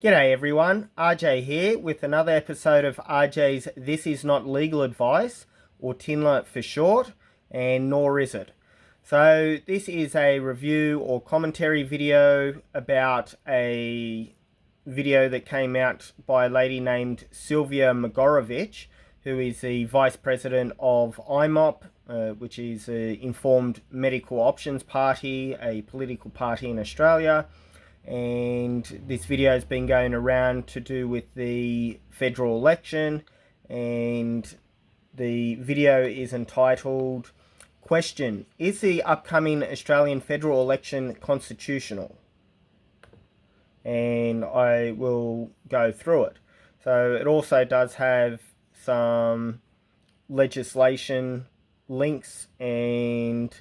G'day everyone, RJ here with another episode of RJ's This Is Not Legal Advice, or TINLA for short, and nor is it. So this is a review or commentary video about a video that came out by a lady named Silvia Mogorovich, who is the Vice President of IMOP, which is the Informed Medical Options Party, a political party in Australia. And this video has been going around to do with the federal election, and the video is entitled Question: Is the upcoming Australian federal election constitutional? And I will go through it. So it also does have some legislation links and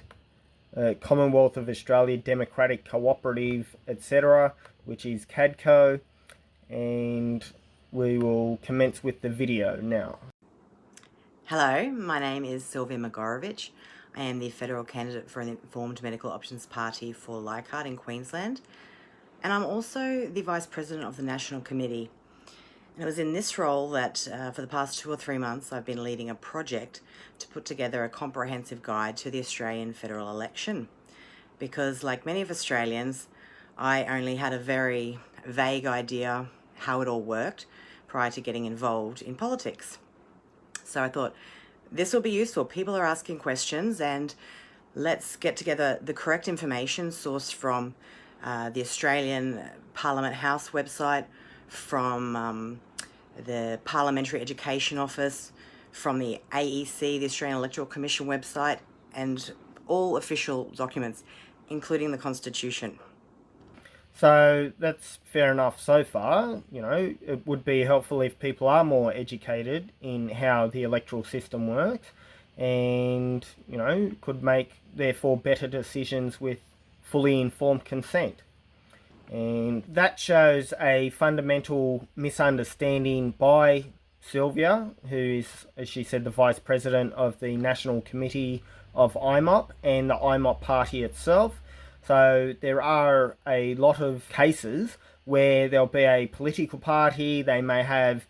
Commonwealth of Australia Democratic Cooperative, etc., which is CADCO, and we will commence with the video now. Hello, my name is Silvia Mogorovich. I am the federal candidate for an Informed Medical Options Party for Leichhardt in Queensland, and I'm also the Vice President of the National Committee. And it was in this role that for the past 2 or 3 months I've been leading a project to put together a comprehensive guide to the Australian federal election. Because like many of Australians, I only had a very vague idea how it all worked prior to getting involved in politics. So I thought this will be useful. People are asking questions, and let's get together the correct information sourced from the Australian Parliament House website, from the Parliamentary Education Office, from the AEC, the Australian Electoral Commission website, and all official documents, including the Constitution. So that's fair enough so far. You know, it would be helpful if people are more educated in how the electoral system works, and, you know, could make therefore better decisions with fully informed consent. And that shows a fundamental misunderstanding by Sylvia, who is, as she said, the Vice President of the National Committee of IMOP and the IMOP party itself. So there are a lot of cases where there'll be a political party, they may have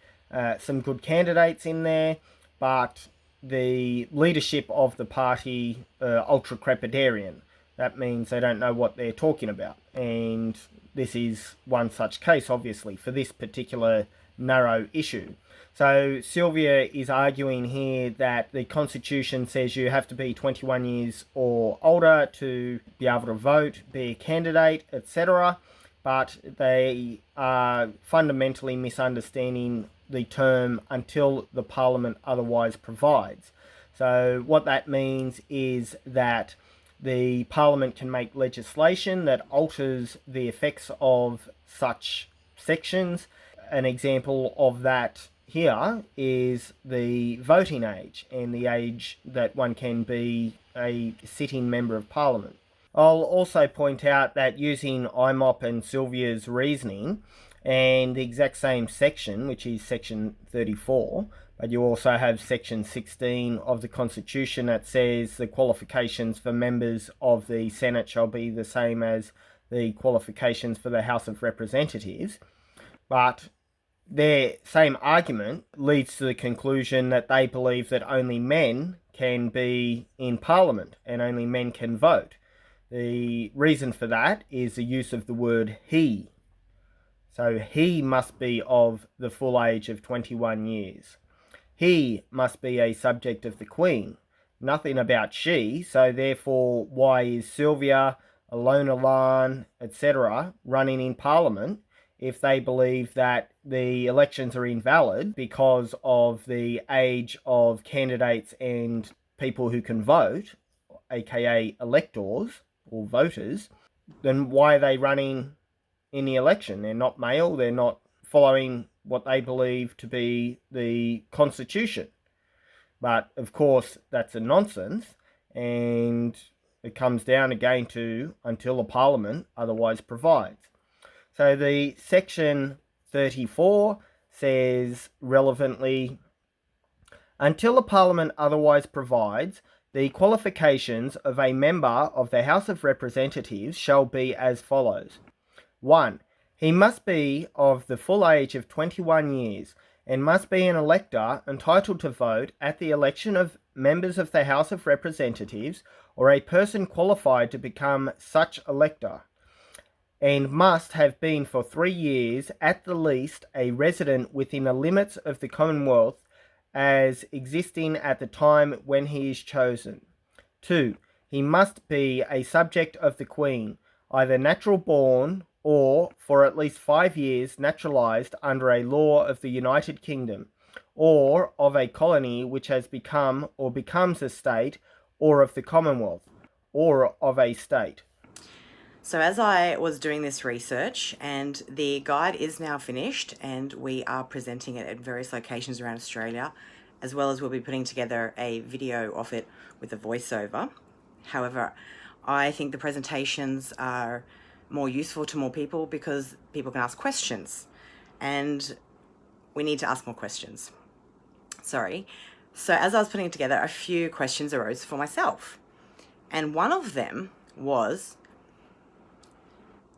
some good candidates in there, but the leadership of the party Ultracrepiadarian. That means they don't know what they're talking about. And this is one such case, obviously, for this particular narrow issue. So Sylvia is arguing here that the Constitution says you have to be 21 years or older to be able to vote, be a candidate, etc. But they are fundamentally misunderstanding the term "until the Parliament otherwise provides." So what that means is that the Parliament can make legislation that alters the effects of such sections. An example of that here is the voting age and the age that one can be a sitting member of Parliament. I'll also point out that using IMOP and Sylvia's reasoning and the exact same section, which is section 34, but you also have section 16 of the Constitution that says the qualifications for members of the Senate shall be the same as the qualifications for the House of Representatives. But their same argument leads to the conclusion that they believe that only men can be in Parliament and only men can vote. The reason for that is the use of the word he. So he must be of the full age of 21 years. He must be a subject of the Queen. Nothing about she, so therefore why is Sylvia, Allona Lahn, etc. running in Parliament if they believe that the elections are invalid because of the age of candidates and people who can vote, aka electors or voters? Then why are they running in the election? They're not male, they're not following what they believe to be the Constitution. But of course that's a nonsense, and it comes down again to until the Parliament otherwise provides. So the section 34 says relevantly, until the Parliament otherwise provides, the qualifications of a member of the House of Representatives shall be as follows. 1. He must be of the full age of 21 years and must be an elector entitled to vote at the election of members of the House of Representatives or a person qualified to become such elector, and must have been for 3 years at the least a resident within the limits of the Commonwealth as existing at the time when he is chosen. 2. He must be a subject of the Queen, either natural born or for at least 5 years naturalised under a law of the United Kingdom, or of a colony which has become or becomes a state, or of the Commonwealth, or of a state. So as I was doing this research, and the guide is now finished, and we are presenting it at various locations around Australia, as well as we'll be putting together a video of it with a voiceover. However, I think the presentations are more useful to more people because people can ask questions, and we need to ask more questions. So as I was putting it together, a few questions arose for myself. And one of them was,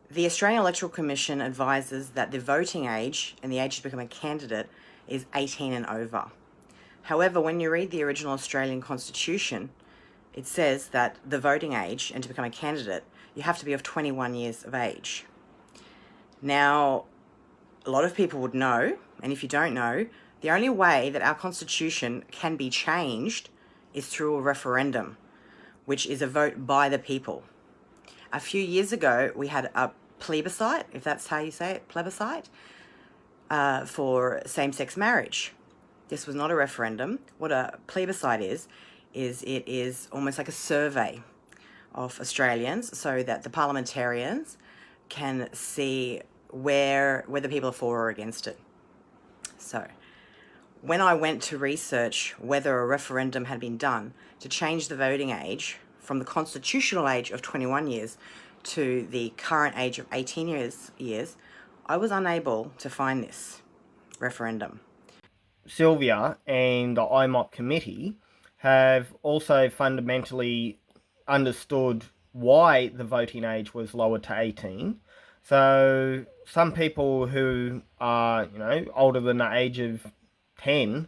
the Australian Electoral Commission advises that the voting age and the age to become a candidate is 18 and over. However, when you read the original Australian Constitution, it says that the voting age and to become a candidate, you have to be of 21 years of age. Now, a lot of people would know, and if you don't know, the only way that our Constitution can be changed is through a referendum, which is a vote by the people. A few years ago, we had a plebiscite, if that's how you say it, plebiscite, for same-sex marriage. This was not a referendum. What a plebiscite is it is almost like a survey of Australians so that the parliamentarians can see whether people are for or against it. So when I went to research whether a referendum had been done to change the voting age from the constitutional age of 21 years to the current age of 18 years, I was unable to find this referendum. Sylvia and the IMOP committee have also fundamentally understood why the voting age was lowered to 18. So some people who are, older than the age of 10,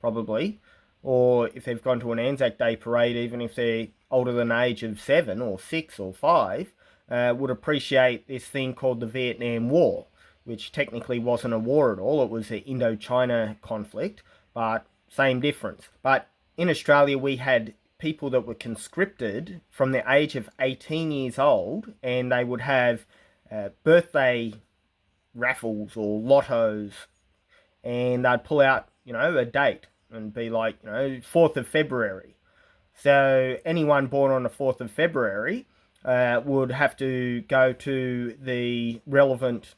probably, or if they've gone to an Anzac Day parade, even if they're older than the age of 7 or 6 or 5, would appreciate this thing called the Vietnam War, which technically wasn't a war at all. It was an Indochina conflict, but same difference. But in Australia, we had people that were conscripted from the age of 18 years old, and they would have birthday raffles or lottos, and they'd pull out, a date and be like, 4th of February. So anyone born on the 4th of February would have to go to the relevant,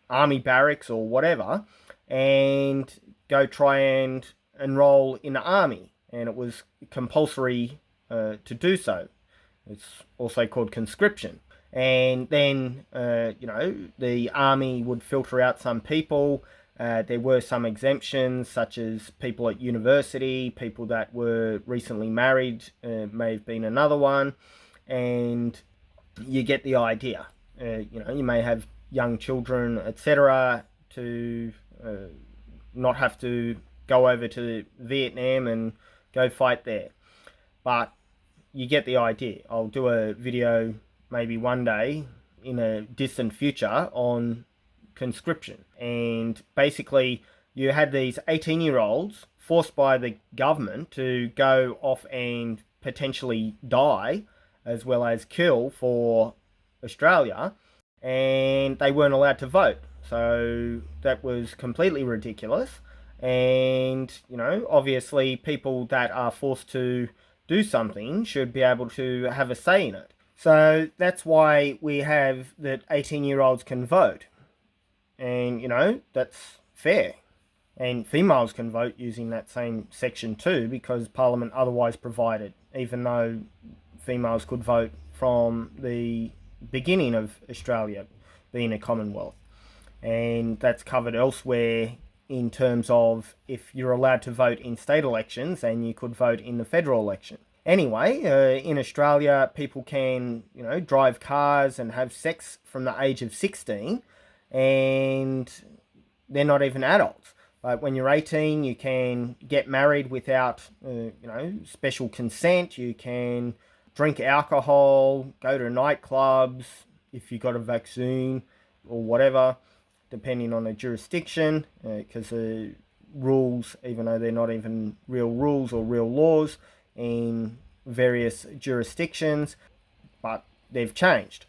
army barracks or whatever, and go try and enroll in the army. And it was compulsory to do so. It's also called conscription. And then, the army would filter out some people. There were some exemptions, such as people at university, people that were recently married, may have been another one. And you get the idea. You may have young children, etc., to not have to go over to Vietnam and go fight there. But you get the idea. I'll do a video maybe one day in a distant future on conscription. And basically you had these 18-year-olds forced by the government to go off and potentially die as well as kill for Australia, and they weren't allowed to vote. So that was completely ridiculous. And, obviously people that are forced to do something should be able to have a say in it. So that's why we have that 18-year-olds can vote. And, that's fair. And females can vote using that same section too, because Parliament otherwise provided, even though females could vote from the beginning of Australia being a Commonwealth. And that's covered elsewhere in terms of if you're allowed to vote in state elections, and you could vote in the federal election. Anyway, in Australia, people can, drive cars and have sex from the age of 16, and they're not even adults. Like when you're 18, you can get married without, special consent. You can drink alcohol, go to nightclubs if you got a vaccine or whatever, depending on the jurisdiction, because the rules, even though they're not even real rules or real laws in various jurisdictions, but they've changed.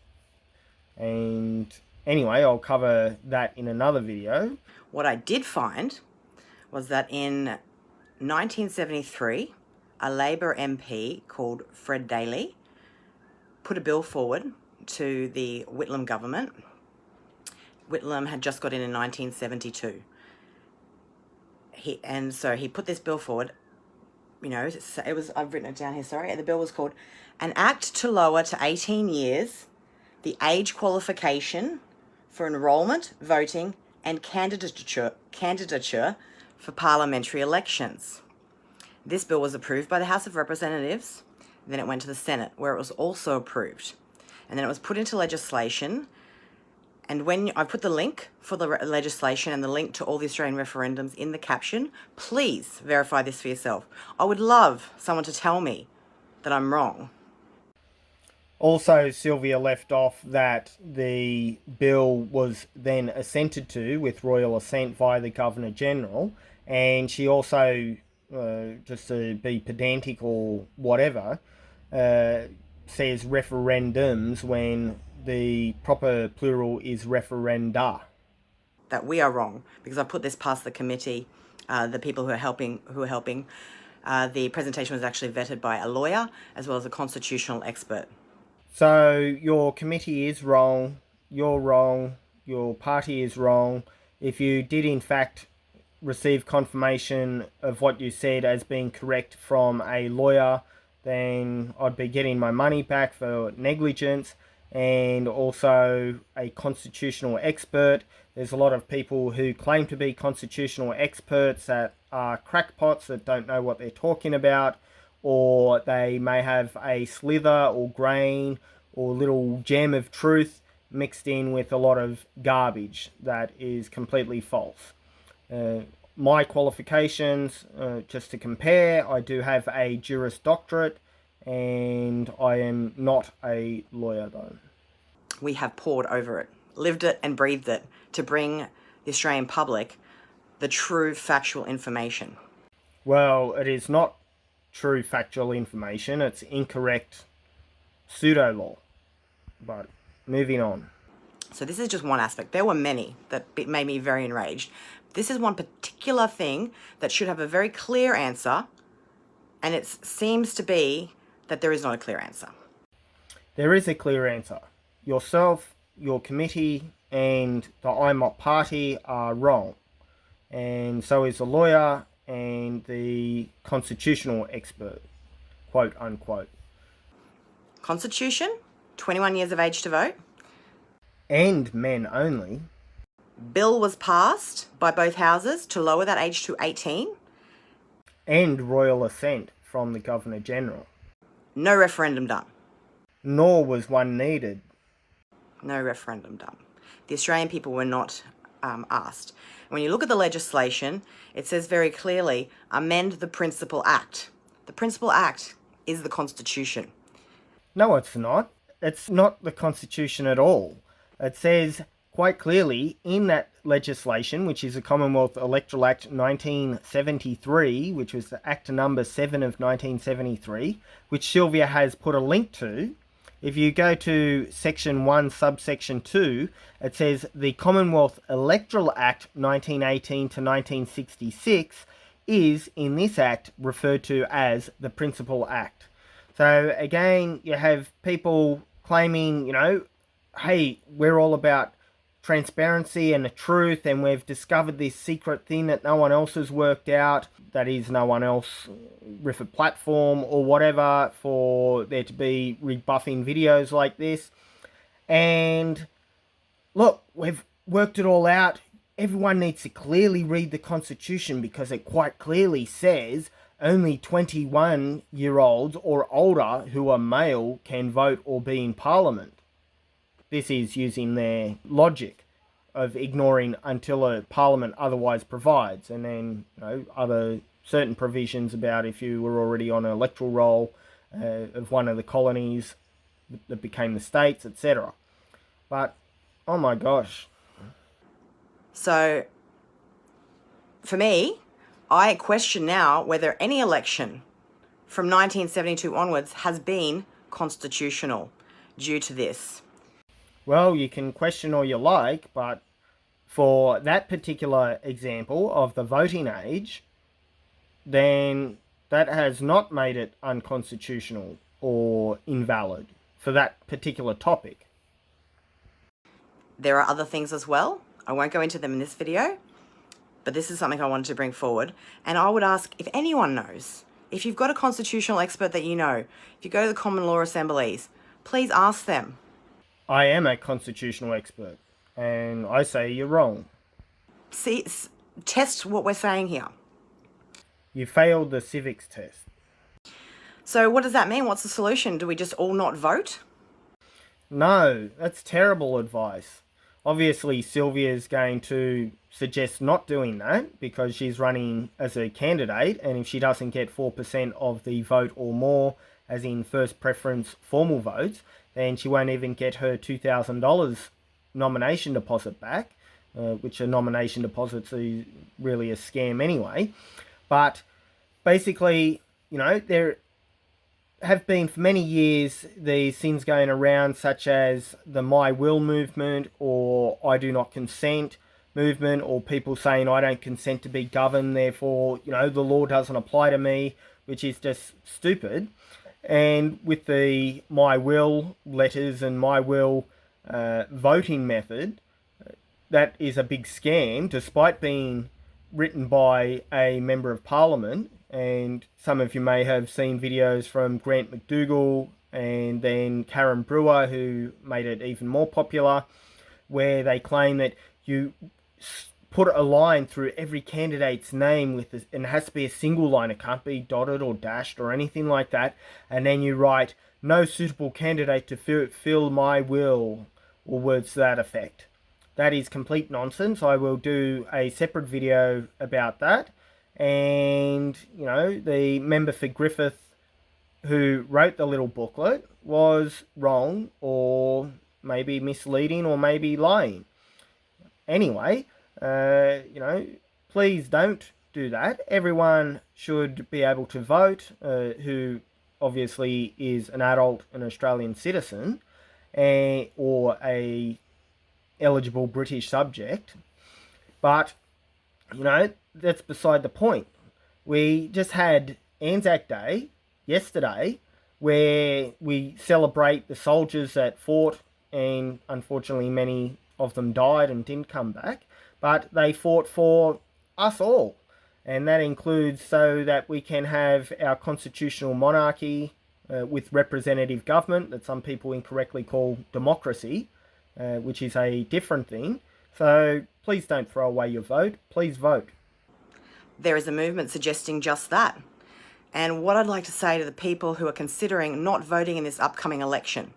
And anyway, I'll cover that in another video. What I did find was that in 1973, a Labor MP called Fred Daly put a bill forward to the Whitlam government. Whitlam had just got in 1972. He put this bill forward. I've written it down here, sorry. The bill was called An Act to Lower to 18 Years the Age Qualification for Enrolment, Voting and Candidature for Parliamentary Elections. This bill was approved by the House of Representatives, then it went to the Senate, where it was also approved. And then it was put into legislation. And when I put the link for the legislation and the link to all the Australian referendums in the caption, please verify this for yourself. I would love someone to tell me that I'm wrong. Also, Sylvia left off that the bill was then assented to with royal assent via the Governor-General, and she also, just to be pedantic or whatever, says referendums when the proper plural is referenda. That we are wrong, because I put this past the committee, the people who are helping. The presentation was actually vetted by a lawyer as well as a constitutional expert. So your committee is wrong, you're wrong, your party is wrong. If you did in fact receive confirmation of what you said as being correct from a lawyer, then I'd be getting my money back for negligence. And also a constitutional expert. There's a lot of people who claim to be constitutional experts that are crackpots that don't know what they're talking about, or they may have a slither or grain or little gem of truth mixed in with a lot of garbage that is completely false. My qualifications, just to compare, I do have a Juris Doctorate, and I am not a lawyer though. We have pored over it, lived it and breathed it to bring the Australian public the true factual information. Well, it is not true factual information, it's incorrect pseudo-law. But moving on. So this is just one aspect. There were many that made me very enraged. This is one particular thing that should have a very clear answer, and it seems to be that there is not a clear answer. There is a clear answer. Yourself, your committee, and the IMOP party are wrong. And so is the lawyer and the constitutional expert, quote unquote. Constitution, 21 years of age to vote. And men only. Bill was passed by both houses to lower that age to 18. And royal assent from the Governor-General. No referendum done. Nor was one needed. No referendum done. The Australian people were not asked. When you look at the legislation, it says very clearly, amend the Principal Act. The Principal Act is the Constitution. No, it's not. It's not the Constitution at all. It says quite clearly in that legislation, which is the Commonwealth Electoral Act 1973, which was the Act number 7 of 1973, which Sylvia has put a link to. If you go to section 1, subsection 2, it says the Commonwealth Electoral Act 1918 to 1966 is, in this act, referred to as the Principal Act. So again, you have people claiming, hey, we're all about transparency and the truth, and we've discovered this secret thing that no one else has worked out, that is, no one else with a platform or whatever for there to be rebuffing videos like this. And look, we've worked it all out. Everyone needs to clearly read the Constitution, because it quite clearly says only 21-year-olds or older who are male can vote or be in Parliament. This is using their logic of ignoring until a Parliament otherwise provides, and then other certain provisions about if you were already on an electoral roll of one of the colonies that became the states, etc. But oh my gosh. So, for me, I question now whether any election from 1972 onwards has been constitutional due to this. Well, you can question all you like, but for that particular example of the voting age, then that has not made it unconstitutional or invalid for that particular topic. There are other things as well. I won't go into them in this video, but this is something I wanted to bring forward. And I would ask if anyone knows, if you've got a constitutional expert that you know, if you go to the common law assemblies, please ask them. I am a constitutional expert, and I say you're wrong. See, test what we're saying here. You failed the civics test. So what does that mean? What's the solution? Do we just all not vote? No, that's terrible advice. Obviously, Sylvia is going to suggest not doing that because she's running as a candidate, and if she doesn't get 4% of the vote or more, as in first preference formal votes, then she won't even get her $2,000 nomination deposit back, which a nomination deposit is really a scam anyway. But basically, there have been for many years these things going around, such as the My Will movement or I do not consent movement, or people saying I don't consent to be governed, therefore the law doesn't apply to me, which is just stupid. And with the My Will letters and My Will voting method, that is a big scam, despite being written by a member of Parliament. And some of you may have seen videos from Grant McDougall and then Karen Brewer, who made it even more popular, where they claim that you put a line through every candidate's name with this, and it has to be a single line. It can't be dotted or dashed or anything like that. And then you write, no suitable candidate to fill my will, or words to that effect. That is complete nonsense. I will do a separate video about that. And, the member for Griffith who wrote the little booklet was wrong, or maybe misleading, or maybe lying. Anyway, please don't do that. Everyone should be able to vote who obviously is an adult, an Australian citizen, or a eligible British subject. But, that's beside the point. We just had Anzac Day yesterday, where we celebrate the soldiers that fought, and unfortunately many of them died and didn't come back, but they fought for us all. And that includes so that we can have our constitutional monarchy with representative government, that some people incorrectly call democracy, which is a different thing. So please don't throw away your vote. Please vote. There is a movement suggesting just that. And what I'd like to say to the people who are considering not voting in this upcoming election,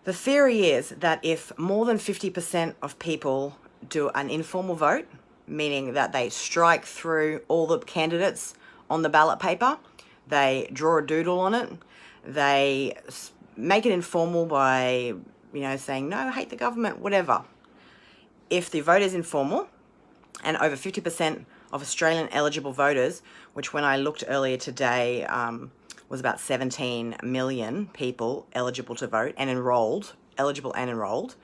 the theory is that if more than 50% of people do an informal vote, meaning that they strike through all the candidates on the ballot paper, they draw a doodle on it, they make it informal by, saying, no, hate the government, whatever. If the vote is informal, and over 50% of Australian eligible voters, which when I looked earlier today was about 17 million people eligible to vote and eligible and enrolled,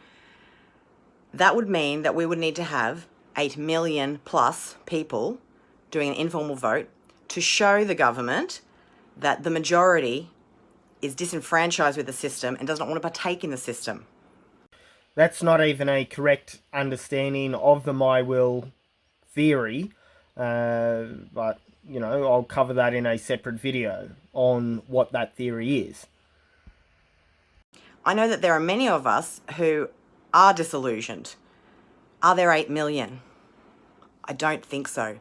that would mean that we would need to have 8 million plus people doing an informal vote to show the government that the majority is disenfranchised with the system and does not want to partake in the system. That's not even a correct understanding of the My Will theory, but I'll cover that in a separate video on what that theory is. I know that there are many of us who are disillusioned. Are there 8 million? I don't think so.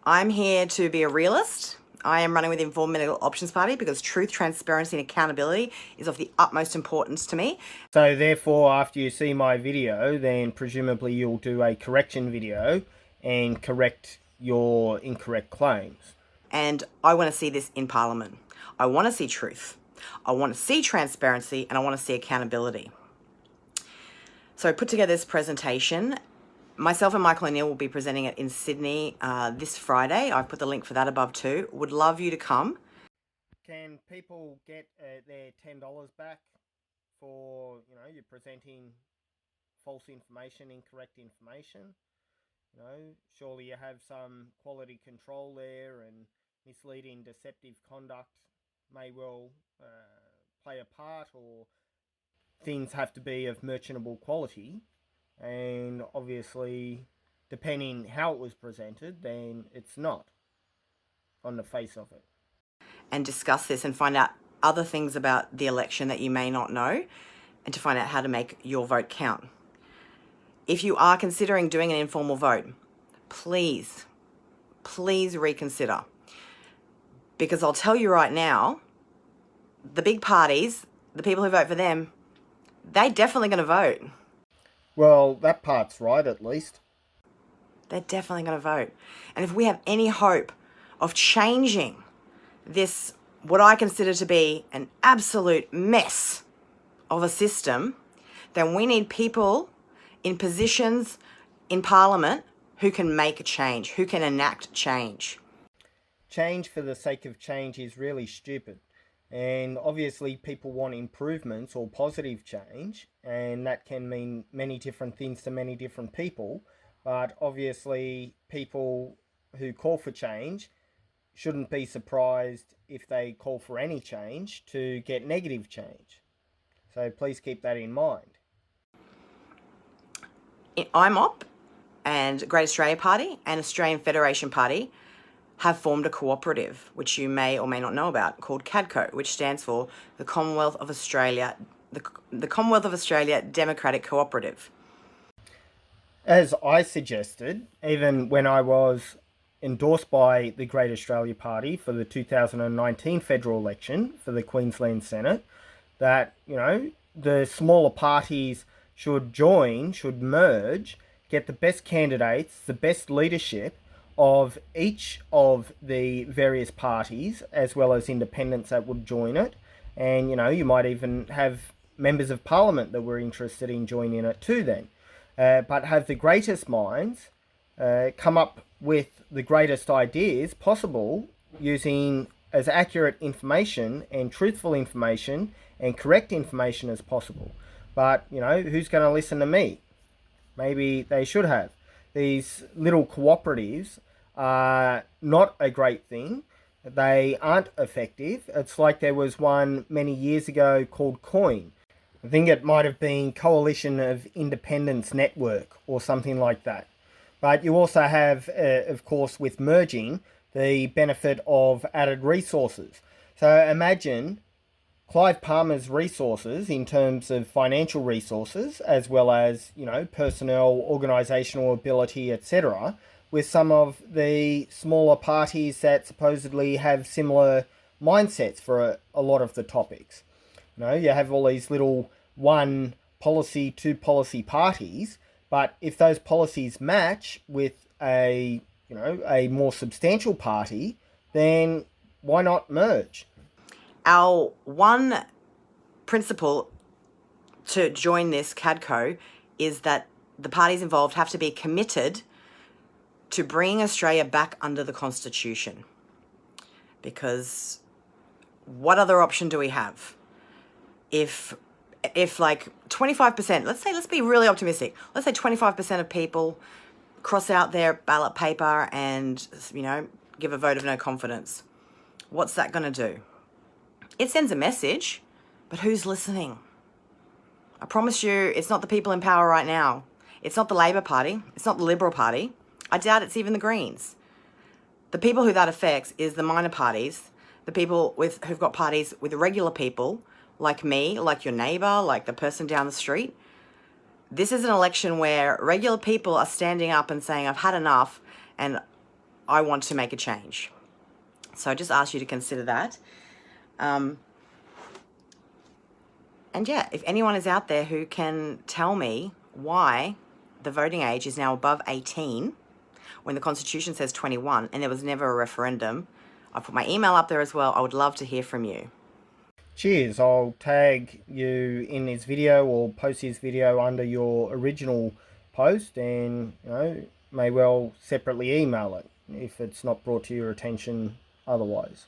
I'm here to be a realist. I am running with the Informed Medical Options Party because truth, transparency and accountability is of the utmost importance to me. So therefore, after you see my video, then presumably you'll do a correction video and correct your incorrect claims. And I want to see this in Parliament. I want to see truth. I want to see transparency and I want to see accountability. So I put together this presentation. Myself and Michael O'Neill will be presenting it in Sydney this Friday. I've put the link for that above too. Would love you to come. Can people get their $10 back for, you're presenting false information, incorrect information? Surely you have some quality control there, and misleading, deceptive conduct may well play a part, or things have to be of merchantable quality. And obviously, depending how it was presented, then it's not on the face of it. And discuss this and find out other things about the election that you may not know, and to find out how to make your vote count. If you are considering doing an informal vote, please reconsider. Because I'll tell you right now, the big parties, the people who vote for them, they're definitely going to vote. Well, that part's right, at least. They're definitely going to vote. And if we have any hope of changing this, what I consider to be an absolute mess of a system, then we need people in positions in Parliament who can make a change, who can enact change. Change for the sake of change is really stupid. And obviously people want improvements or positive change, and that can mean many different things to many different people. But obviously people who call for change shouldn't be surprised if they call for any change to get negative change. So please keep that in mind. IMOP and Great Australia Party and Australian Federation Party have formed a cooperative, which you may or may not know about, called CADCO, which stands for the Commonwealth of Australia, the Commonwealth of Australia Democratic Cooperative. As I suggested, even when I was endorsed by the Great Australia Party for the 2019 federal election for the Queensland Senate, that, the smaller parties should join, should merge, get the best candidates, the best leadership of each of the various parties, as well as independents that would join it. And, you might even have members of Parliament that were interested in joining it too then. But have the greatest minds come up with the greatest ideas possible using as accurate information and truthful information and correct information as possible. But, who's going to listen to me? Maybe they should have. These little cooperatives are not a great thing. They aren't effective. It's like there was one many years ago called COIN. I think it might have been Coalition of Independence Network or something like that. But you also have, of course, with merging, the benefit of added resources. So imagine Clive Palmer's resources in terms of financial resources, as well as, personnel, organisational ability, etc., with some of the smaller parties that supposedly have similar mindsets for a lot of the topics. You have all these little one policy, two policy parties, but if those policies match with a more substantial party, then why not merge? Our one principle to join this CADCO is that the parties involved have to be committed to bringing Australia back under the Constitution. Because what other option do we have? If like 25%, let's be really optimistic. Let's say 25% of people cross out their ballot paper and, give a vote of no confidence. What's that going to do? It sends a message, but who's listening? I promise you, it's not the people in power right now. It's not the Labor Party. It's not the Liberal Party. I doubt it's even the Greens. The people who that affects is the minor parties, the people who've got parties with regular people, like me, like your neighbour, like the person down the street. This is an election where regular people are standing up and saying, I've had enough and I want to make a change. So I just ask you to consider that. And yeah, if anyone is out there who can tell me why the voting age is now above 18 when the Constitution says 21 and there was never a referendum, I'll put my email up there as well. I would love to hear from you. Cheers. I'll tag you in this video or post this video under your original post, and may well separately email it if it's not brought to your attention otherwise.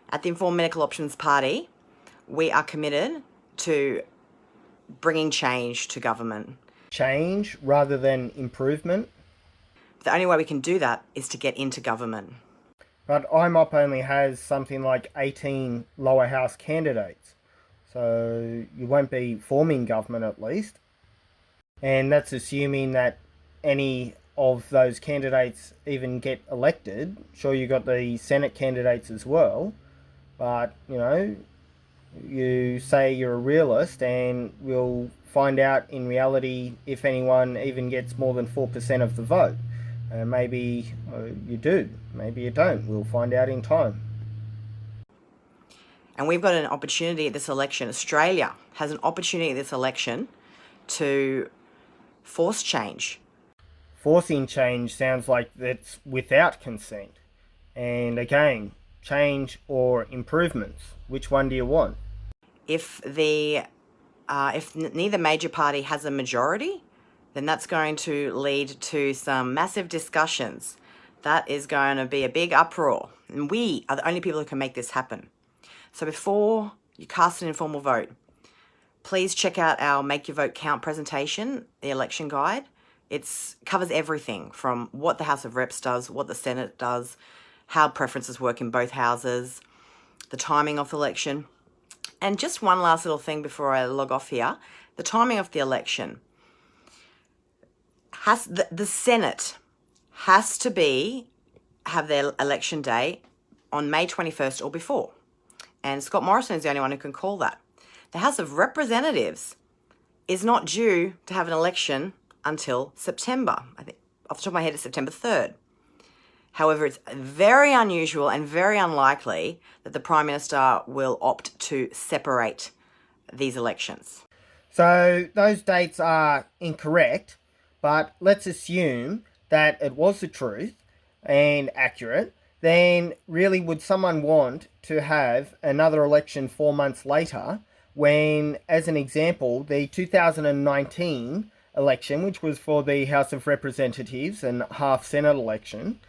At the Informed Medical Options Party, we are committed to bringing change to government. Change rather than improvement. The only way we can do that is to get into government. But IMOP only has something like 18 lower house candidates. So you won't be forming government at least. And that's assuming that any of those candidates even get elected. Sure, you got the Senate candidates as well. But, you say you're a realist, and we'll find out in reality if anyone even gets more than 4% of the vote. Maybe you do, maybe you don't. We'll find out in time. And we've got an opportunity at this election. Australia has an opportunity at this election to force change. Forcing change sounds like that's without consent. And again, change or improvements. Which one do you want? If neither major party has a majority, then that's going to lead to some massive discussions. That is going to be a big uproar. And we are the only people who can make this happen. So before you cast an informal vote, please check out our Make Your Vote Count presentation, the election guide. It covers everything from what the House of Reps does, what the Senate does, how preferences work in both houses, the timing of the election. And just one last little thing before I log off here. The timing of the election. The Senate has to have their election day on May 21st or before. And Scott Morrison is the only one who can call that. The House of Representatives is not due to have an election until September. I think off the top of my head it's September 3rd. However, it's very unusual and very unlikely that the Prime Minister will opt to separate these elections. So those dates are incorrect, but let's assume that it was the truth and accurate. Then really, would someone want to have another election 4 months later when, as an example, the 2019 election, which was for the House of Representatives and half Senate election,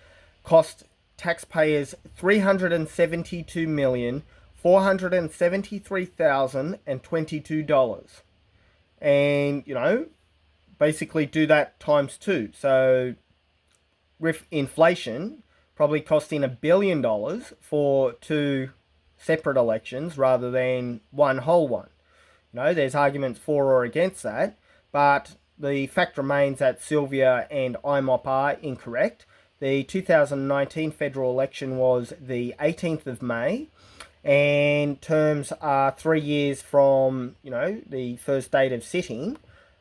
cost taxpayers $372,473,022. And, basically do that times two. So with inflation probably costing $1 billion for two separate elections rather than one whole one. There's arguments for or against that, but the fact remains that Sylvia and IMOP are incorrect. The 2019 federal election was the 18th of May, and terms are 3 years from, the first date of sitting.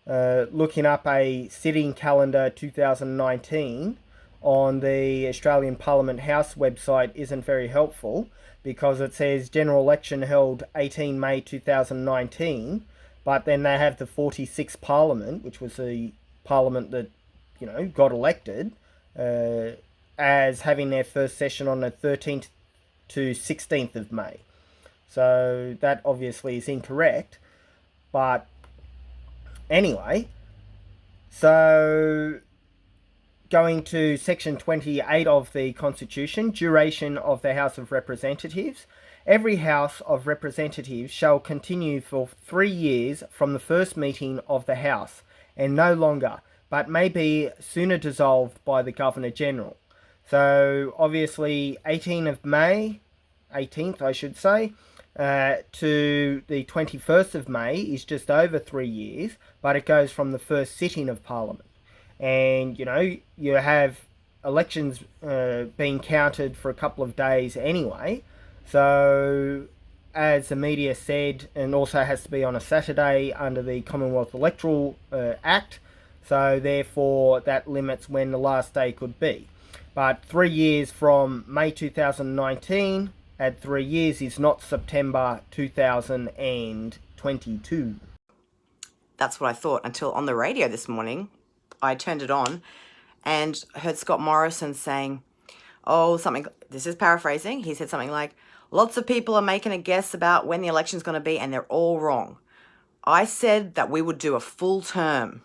Looking up a sitting calendar 2019 on the Australian Parliament House website isn't very helpful, because it says general election held 18 May 2019, but then they have the 46th Parliament, which was the Parliament that, got elected, as having their first session on the 13th to 16th of May. So that obviously is incorrect. But anyway, so going to section 28 of the Constitution, duration of the House of Representatives. Every House of Representatives shall continue for 3 years from the first meeting of the House, and no longer, but may be sooner dissolved by the Governor-General. So obviously 18th I should say, to the 21st of May is just over 3 years, but it goes from the first sitting of Parliament. And, you have elections being counted for a couple of days anyway. So, as the media said, and also has to be on a Saturday under the Commonwealth Electoral Act. So therefore that limits when the last day could be. But 3 years from May 2019, add 3 years, is not September 2022. That's what I thought until on the radio this morning, I turned it on and heard Scott Morrison saying, oh, something, this is paraphrasing, he said something like, lots of people are making a guess about when the election's going to be and they're all wrong. I said that we would do a full term.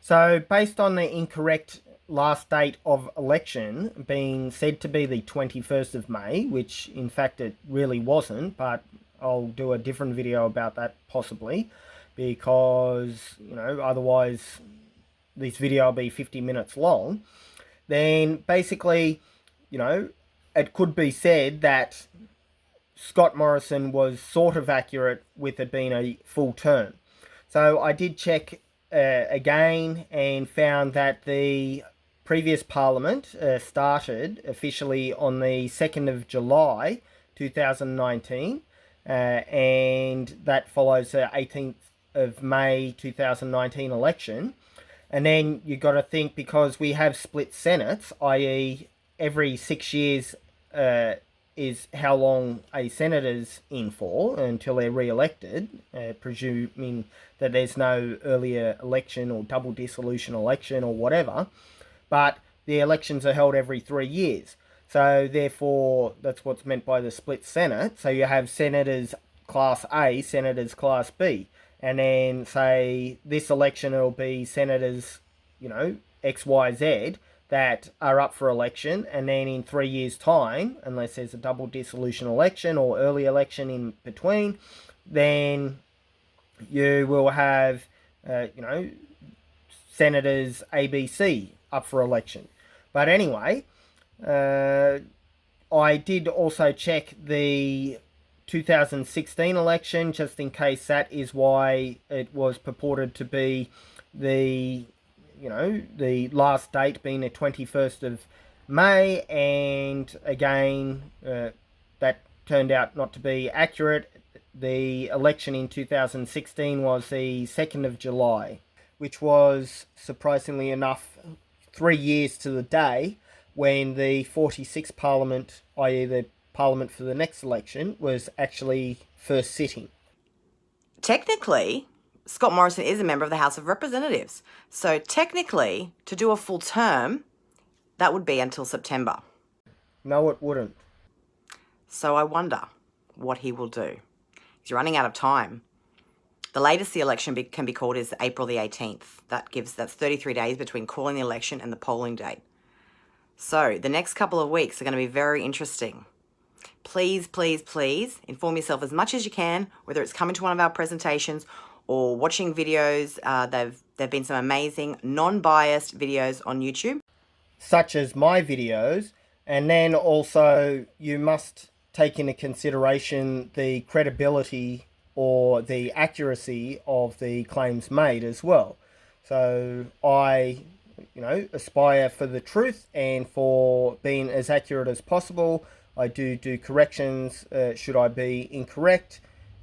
So based on the incorrect last date of election being said to be the 21st of May, which in fact it really wasn't, but I'll do a different video about that possibly, because, you know, otherwise this video will be 50 minutes long. Then basically, you know, it could be said that Scott Morrison was sort of accurate with it being a full term. So I did check again and found that the previous Parliament started officially on the 2nd of July 2019, and that follows the 18th of May 2019 election. And then you got to think, because we have split senates, i.e. every 6 years is how long a senator's in for until they're re-elected, presuming that there's no earlier election or double dissolution election or whatever. But the elections are held every 3 years. So therefore, that's what's meant by the split Senate. So you have senators class A, senators class B. And then say this election it'll be senators, you know, X, Y, Z that are up for election. And then in 3 years' time, unless there's a double dissolution election or early election in between, then you will have, you know, senators ABC up for election. But anyway, I did also check the 2016 election, just in case that is why it was purported to be the, you know, the last date being the 21st of May, and again, that turned out not to be accurate. The election in 2016 was the 2nd of July, which was, surprisingly enough, 3 years to the day when the 46th Parliament, i.e. the Parliament for the next election, was actually first sitting. Technically, Scott Morrison is a member of the House of Representatives. So technically, to do a full term, that would be until September. No, it wouldn't. So I wonder what he will do. He's running out of time. The latest the election can be called is April the 18th. That's 33 days between calling the election and the polling date. So the next couple of weeks are going to be very interesting. Please, please, please inform yourself as much as you can, whether it's coming to one of our presentations or watching videos. There've been some amazing non-biased videos on YouTube, such as my videos, and then also you must take into consideration the credibility or the accuracy of the claims made as well. So I, you know, aspire for the truth and for being as accurate as possible. I do corrections should I be incorrect,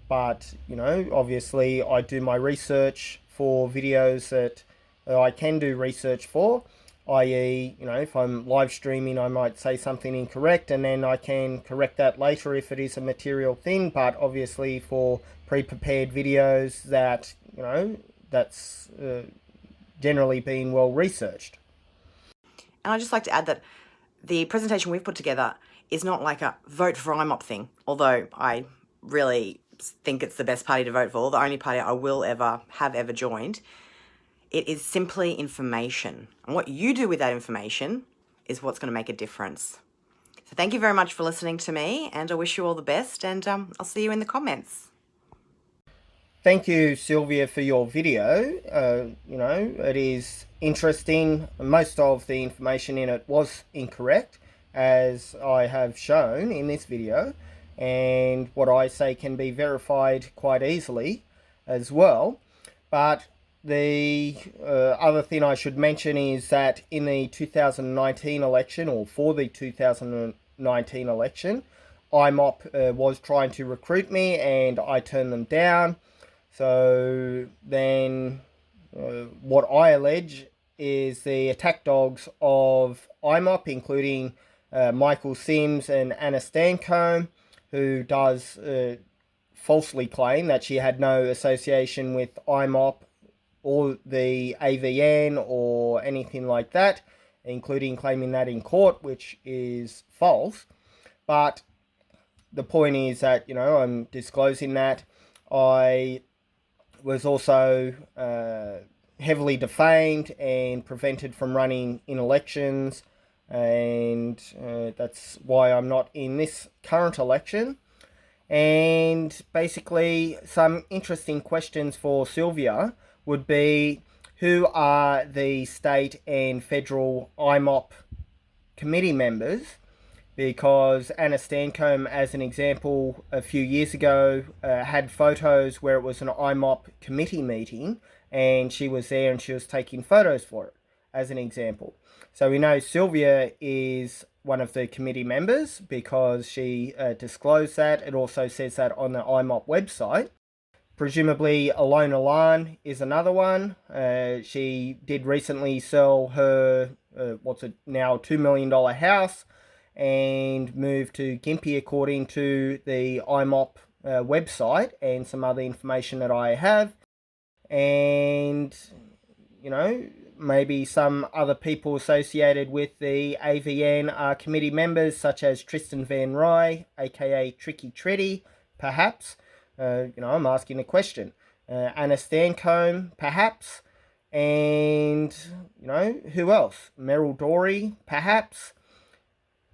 but, you know, obviously I do my research for videos that I can do research for, i.e., you know, if I'm live streaming I might say something incorrect and then I can correct that later if it is a material thing, but obviously for pre-prepared videos that, you know, that's generally been well researched. And I'd just like to add that the presentation we've put together is not like a vote for IMOP thing, although I really think it's the best party to vote for, the only party I will ever joined. It is simply information. And what you do with that information is what's going to make a difference. So thank you very much for listening to me, and I wish you all the best, and I'll see you in the comments. Thank you, Sylvia, for your video. You know, it is interesting. Most of the information in it was incorrect, as I have shown in this video, and what I say can be verified quite easily as well. But the other thing I should mention is that in the 2019 election, or for the 2019 election, IMOP was trying to recruit me and I turned them down. So then what I allege is the attack dogs of IMOP, including Michael Sims and Anna Stancombe, who does falsely claim that she had no association with IMOP or the AVN or anything like that, including claiming that in court, which is false. But the point is that, I'm disclosing that. I was also heavily defamed and prevented from running in elections, and that's why I'm not in this current election. And basically, some interesting questions for Sylvia would be, who are the state and federal IMOP committee members? Because Anna Stancombe, as an example, a few years ago had photos where it was an IMOP committee meeting and she was there and she was taking photos for it, as an example. So we know Sylvia is one of the committee members because she disclosed that. It also says that on the IMOP website. Presumably Allona Lahn is another one. She did recently sell her, now $2 million house and moved to Gympie according to the IMOP website and some other information that I have. And, maybe some other people associated with the AVN are committee members such as Tristan Van Rye, aka Tricky Treddy, perhaps. I'm asking a question. Anna Stancombe, perhaps. And, who else? Meryl Dorey, perhaps.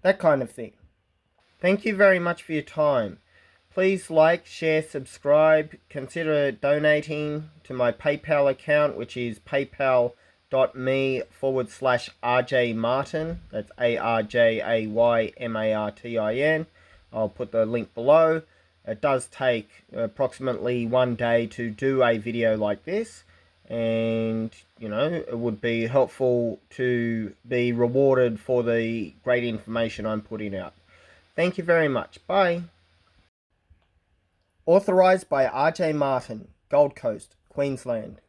That kind of thing. Thank you very much for your time. Please like, share, subscribe. Consider donating to my PayPal account, which is paypal.me/RJ Martin. That's ARJAYMARTIN. I'll put the link below. It does take approximately 1 day to do a video like this. And, it would be helpful to be rewarded for the great information I'm putting out. Thank you very much. Bye. Authorised by RJ Martin, Gold Coast, Queensland.